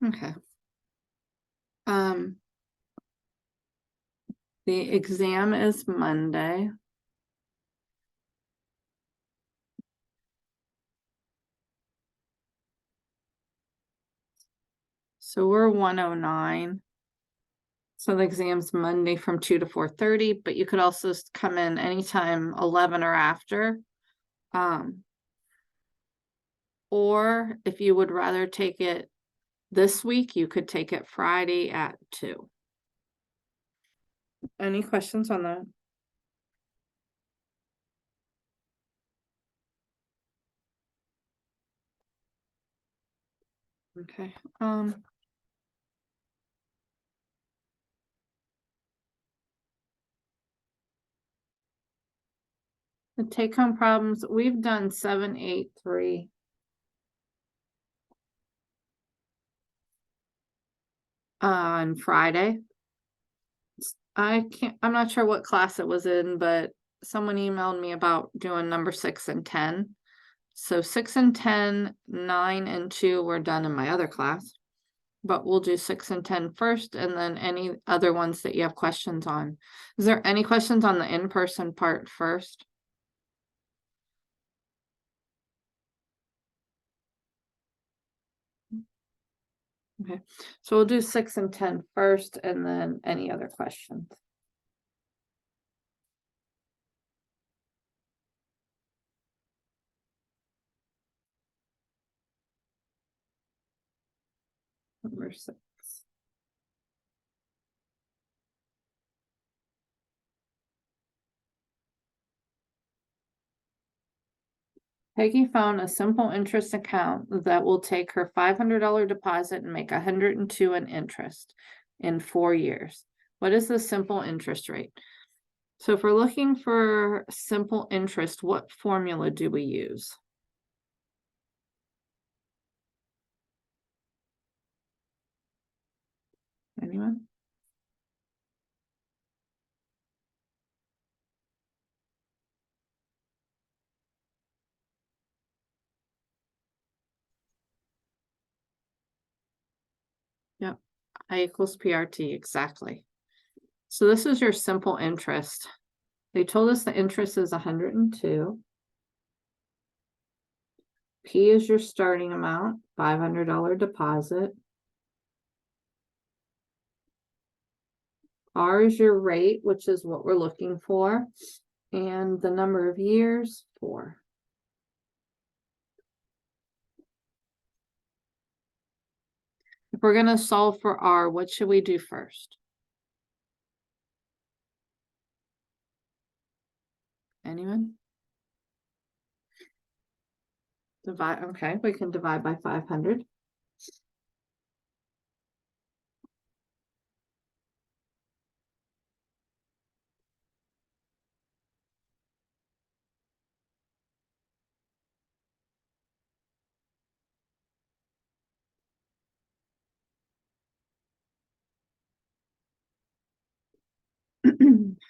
Okay. The exam is Monday. So we're 109. So the exam's Monday from 2 to 4:30, but you could also come in anytime 11 or after. Or if you would rather take it this week, you could take it Friday at 2. Any questions on that? Okay. The take-home problems, we've done 7, 8, 3. On Friday. I'm not sure what class it was in, but someone emailed me about doing number 6 and 10. So 6 and 10, 9 and 2 were done in my other class. But we'll do 6 and 10 first, and then any other ones that you have questions on. Is there any questions on the in-person part first? Okay, so we'll do 6 and 10 first, and then any other questions. Number 6. Peggy found a simple interest account that will take her $500 deposit and make 102 in interest in 4 years. What is the simple interest rate? So if we're looking for simple interest, what formula do we use? Anyone? Yep, I equals PRT, exactly. So this is your simple interest. They told us the interest is 102. P is your starting amount, $500 deposit. R is your rate, which is what we're looking for. And the number of years, 4. If we're going to solve for R, what should we do first? Anyone? Divide, okay, we can divide by 500.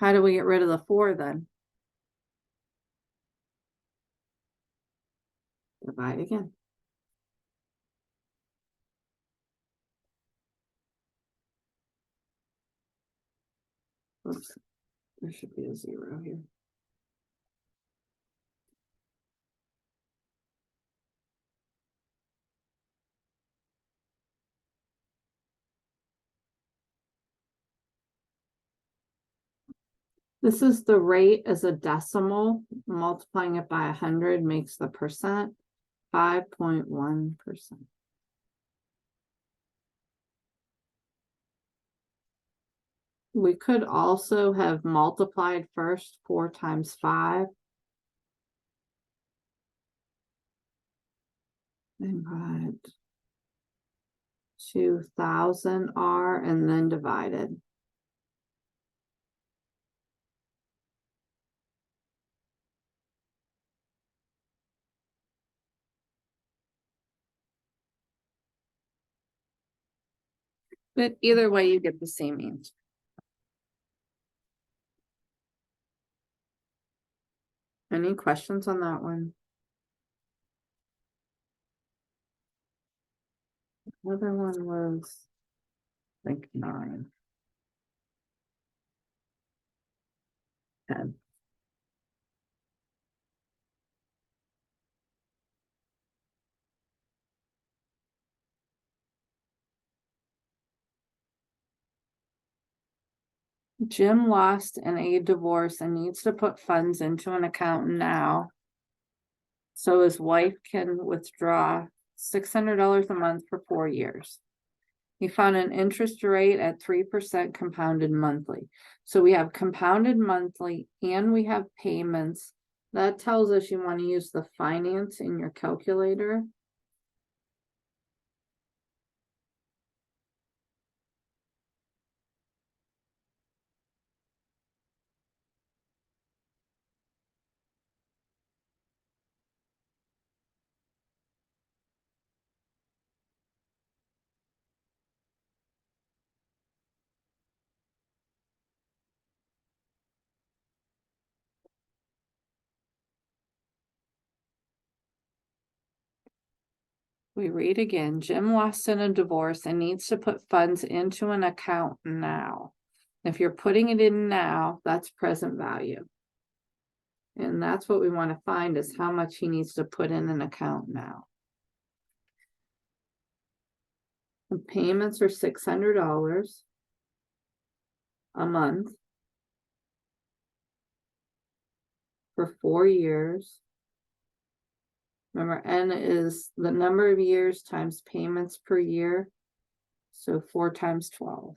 How do we get rid of the 4 then? Divide again. Oops, there should be a 0 here. This is the rate as a decimal. Multiplying it by 100 makes the percent, 5.1%. We could also have multiplied first 4 times 5. And got 2,000 R and then divided. But either way, you get the same answer. Any questions on that one? Other one was, I think 9. 10. Jim lost in a divorce and needs to put funds into an account now, so his wife can withdraw $600 a month for 4 years. He found an interest rate at 3% compounded monthly. So we have compounded monthly and we have payments. That tells us you want to use the finance in your calculator. We read again, Jim lost in a divorce and needs to put funds into an account now. If you're putting it in now, that's present value. And that's what we want to find, is how much he needs to put in an account now. The payments are $600 a month for 4 years. Remember, N is the number of years times payments per year. So 4 times 12.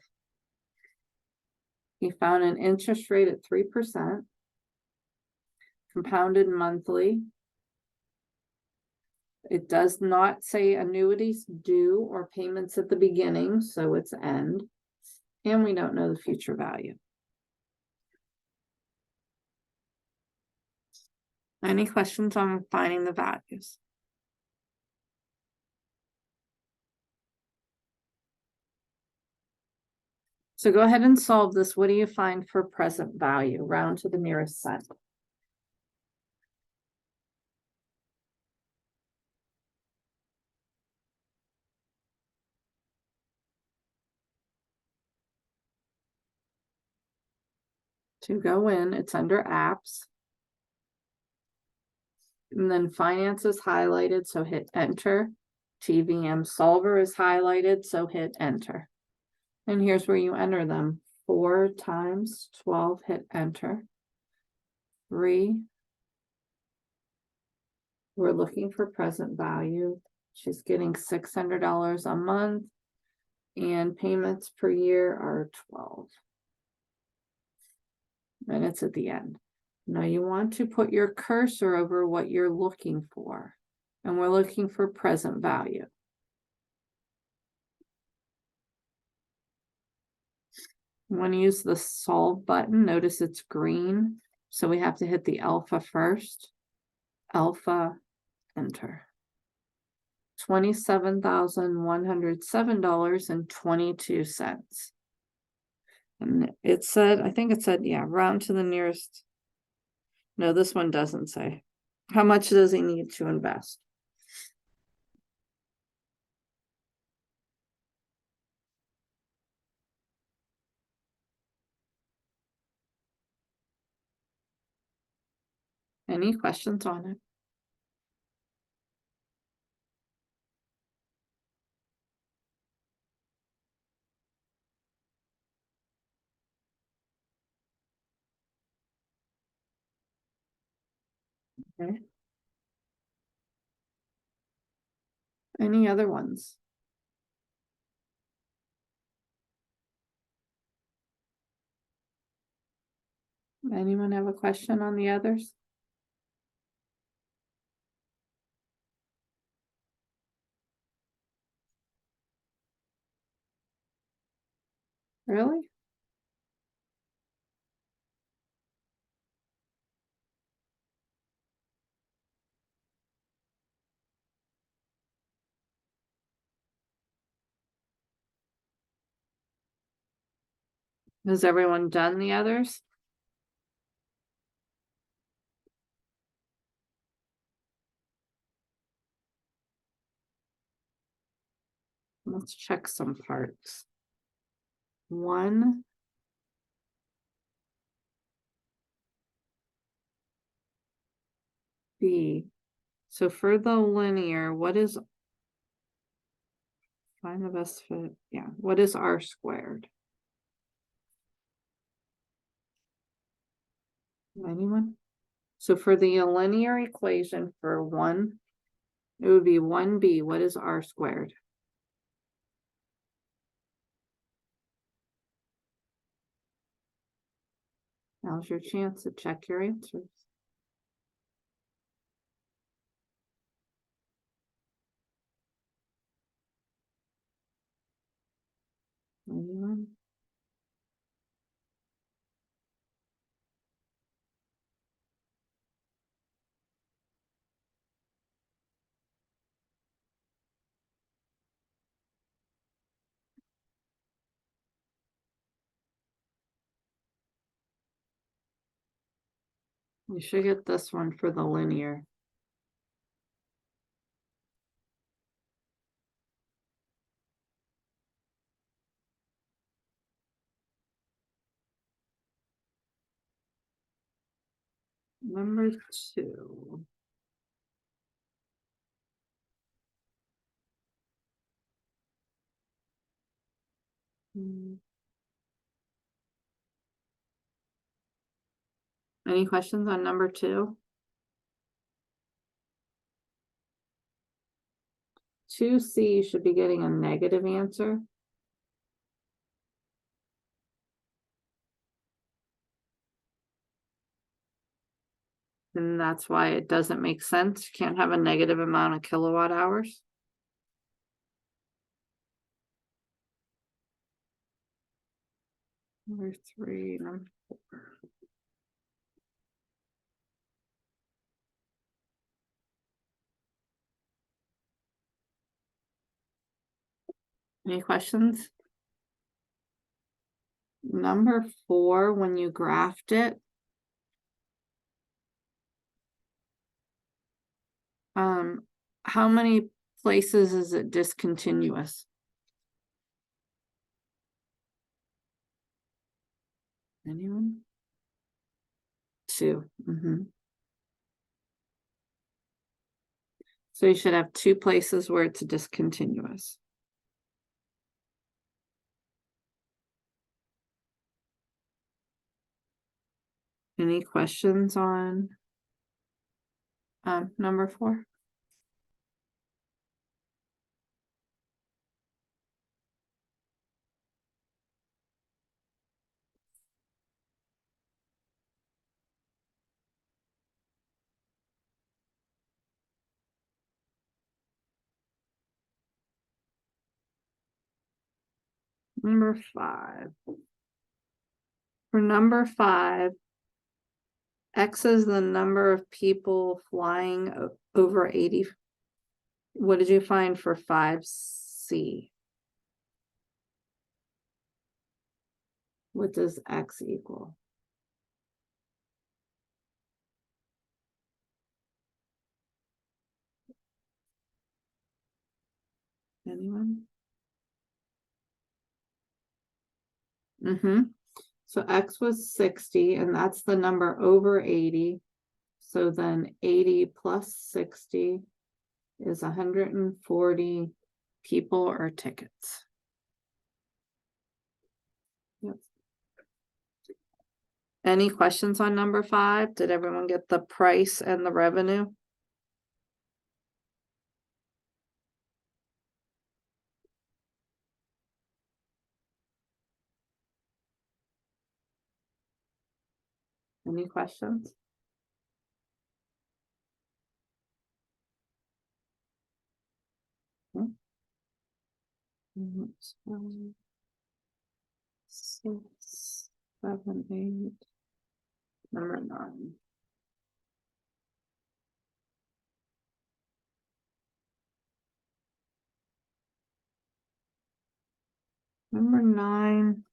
He found an interest rate at 3%, compounded monthly. It does not say annuities due or payments at the beginning, so it's end. And we don't know the future value. Any questions on finding the values? So go ahead and solve this. What do you find for present value? Round to the nearest cent. To go in, it's under apps. And then finance is highlighted, so hit enter. TVM solver is highlighted, so hit enter. And here's where you enter them. 4 times 12, hit enter. 3. We're looking for present value. She's getting $600 a month, and payments per year are 12. And it's at the end. Now you want to put your cursor over what you're looking for. And we're looking for present value. You want to use the solve button. Notice it's green. So we have to hit the alpha first. Alpha, enter. $27,107.22. And it said, I think it said, yeah, round to the nearest. No, this one doesn't say. How much does he need to invest? Any questions on it? Okay. Any other ones? Anyone have a question on the others? Really? Has everyone done the others? let's check some parts. 1 B. So for the linear, what is, find the best fit? Yeah, what is R squared? Anyone? So for the linear equation for 1, it would be 1B. What is R squared? Now's your chance to check your answers. Anyone? You should get this one for the linear. Number 2. Any questions on number 2? 2C, you should be getting a negative answer. And that's why it doesn't make sense. You can't have a negative amount of kilowatt hours. Number 3, number 4. Any questions? Number 4, when you graphed it, how many places is it discontinuous? Anyone? 2. So you should have 2 places where it's discontinuous. Any questions on number 4? Number 5. For number 5, X is the number of people flying over 80. What did you find for 5C? What does X equal? Anyone? So X was 60, and that's the number over 80. So then 80 plus 60 is 140 people or tickets. Yep. Any questions on number 5? Did everyone get the price and the revenue? Any questions? Five, 6, 7, 8. Number 9. Number 9.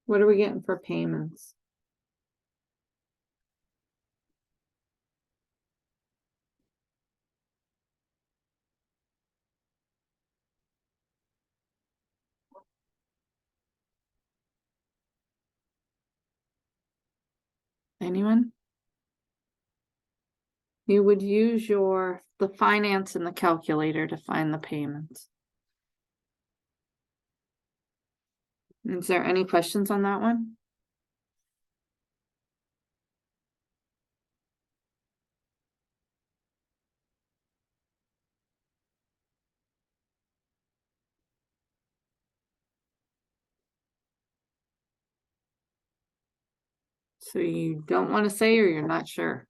What are we getting for payments? Anyone? You would use the finance and the calculator to find the payments. Is there any questions on that one? So you don't want to say, or you're not sure?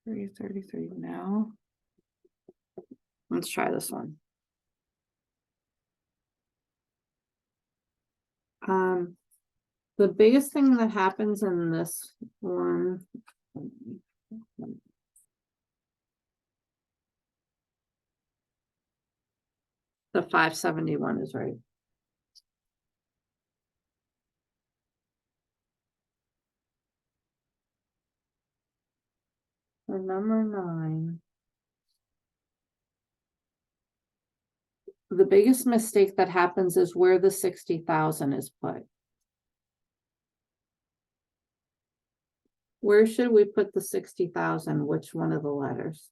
$333 now. Let's try this one. The biggest thing that happens in this one, the 571 is right. For number 9, the biggest mistake that happens is where the 60,000 is put. Where should we put the 60,000? Which one of the letters?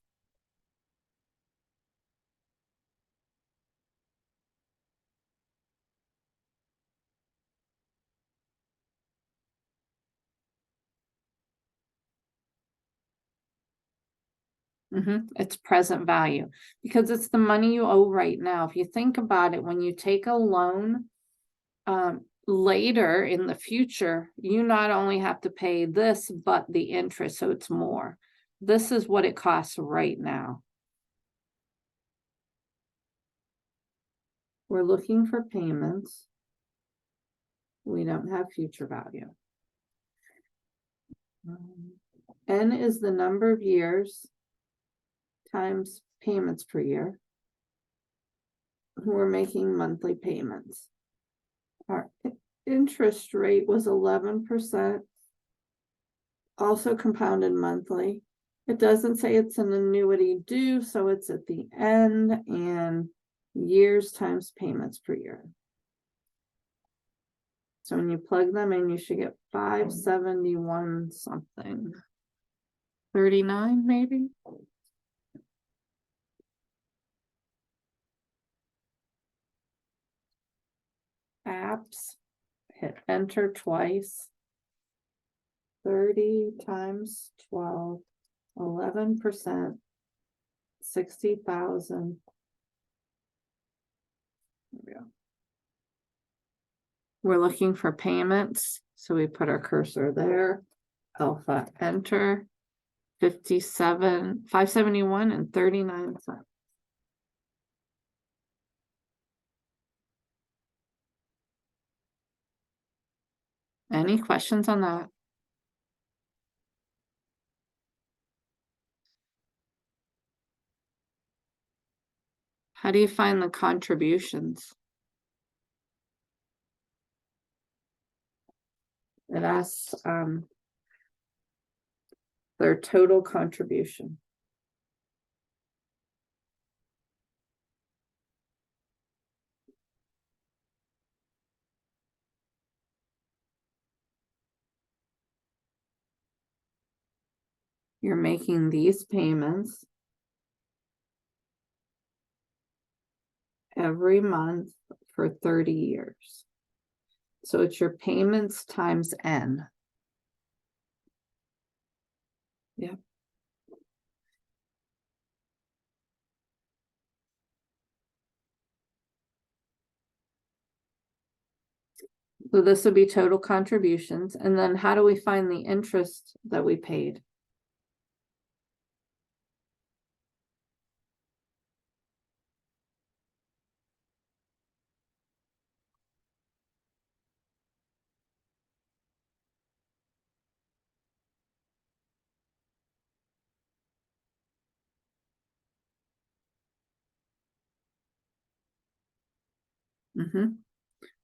It's present value, because it's the money you owe right now. If you think about it, when you take a loan, later in the future, you not only have to pay this, but the interest, so it's more. This is what it costs right now. We're looking for payments. We don't have future value. N is the number of years times payments per year. We're making monthly payments. Our interest rate was 11%, also compounded monthly. It doesn't say it's an annuity due, so it's at the end, and years times payments per year. So when you plug them in, you should get 571 something. 39 maybe? Apps, hit enter twice. 30 times 12, 11%, 60,000. There we go. We're looking for payments, so we put our cursor there. Alpha, enter. 571 and 39 cents. Any questions on that? How do you find the contributions? It asks their total contribution. You're making these payments every month for 30 years. So it's your payments times N. Yeah. So this would be total contributions. And then how do we find the interest that we paid?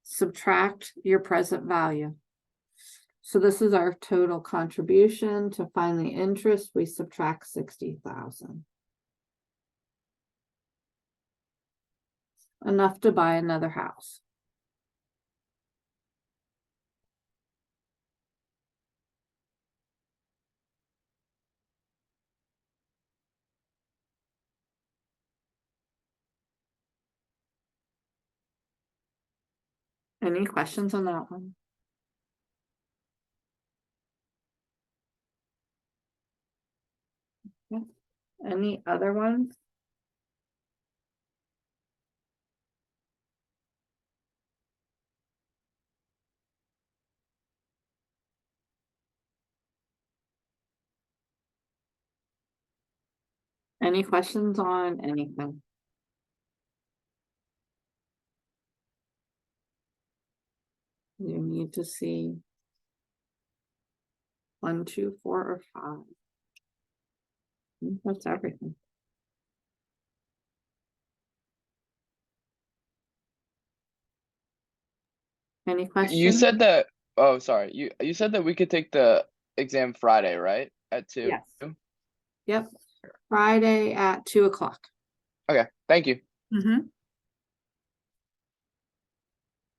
Subtract your present value. So this is our total contribution. To find the interest, we subtract 60,000. enough to buy another house. Any questions on that one? Yeah. Any other ones? Any questions on anything? You need to see 1, 2, 4, or 5. That's everything. Any questions? You said that, oh, sorry, you said that we could take the exam Friday, right? At 2? Yes. Yep, Friday at 2 o'clock. Okay, thank you.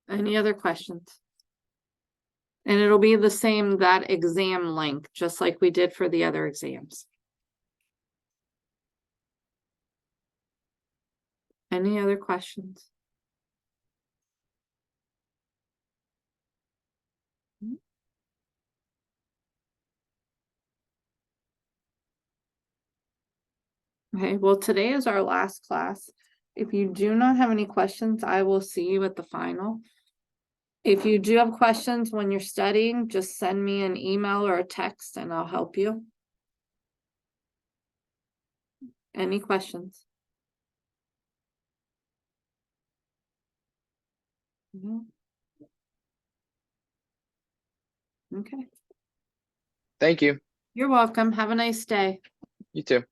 Any other questions? And it'll be the same, that exam link, just like we did for the other exams. Any other questions? Okay, well, today is our last class. If you do not have any questions, I will see you at the final. If you do have questions when you're studying, just send me an email or a text and I'll help you. Any questions? No? Okay, Thank you. you're welcome. Have a nice day. You too.